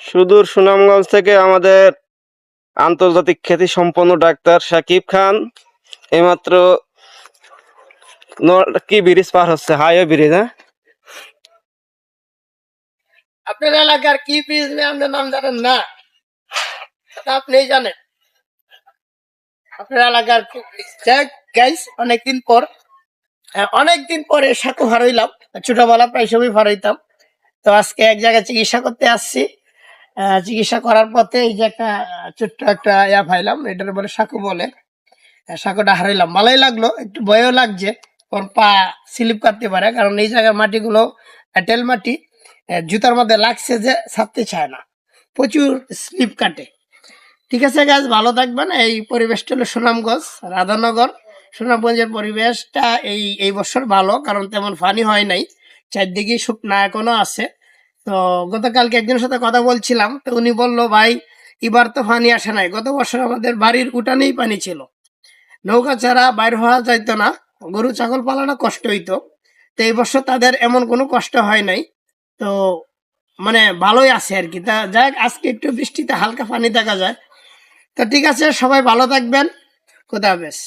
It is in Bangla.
সুদূর সুনামগঞ্জ থেকে আমাদের আন্তর্জাতিক খ্যাতি সম্পন্ন ডাক্তার শাকিব খান এইমাত্র কি ব্রিজ পার হচ্ছে, হাইওয়ে ব্রিজ। হ্যাঁ, আপনার এলাকার কি ব্রিজ আপনার নাম জানেন না? আপনি জানেন আপনার এলাকার কি ব্রিজ? গাইস, অনেকদিন পরে সাঁকো হারাইলাম। ছোটবেলা প্রায় সময় হারাইতাম। তো আজকে এক জায়গায় চিকিৎসা করতে আসছি। চিকিৎসা করার পথে এই যে একটা ছোট্ট একটা পাইলাম, এটার বলে সাঁকো বলে। সাঁকোটা হারাইলাম, ভালোই লাগলো, একটু ভয়ও লাগছে ওর পা স্লিপ করতে পারে, কারণ এই জায়গার মাটিগুলো এঁটেল মাটি। জুতার মধ্যে লাগছে যে ছাড়তে চায় না, প্রচুর স্লিপ কাটে। ঠিক আছে গাছ, ভালো থাকবেন। এই পরিবেশটা হলো সুনামগঞ্জ, রাধানগর। সুনামগঞ্জের পরিবেশটা এই বছর ভালো, কারণ তেমন ফানি হয় নাই, চারদিকে শুকনা এখনো আছে। তো গতকালকে একজনের সাথে কথা বলছিলাম, তো উনি বললো, ভাই এবার তো পানি আসে নাই, গত বছর আমাদের বাড়ির উঠানেই পানি ছিল, নৌকা ছাড়া বাইর হওয়া যাইতো না, গরু ছাগল পালানো কষ্ট হইতো। তো এই বছর তাদের এমন কোনো কষ্ট হয় নাই। তো মানে ভালোই আছে আর কি। তা যাই হোক, আজকে একটু বৃষ্টিতে হালকা পানি দেখা যায়। তো ঠিক আছে, সবাই ভালো থাকবেন, খোদা হাফেজ।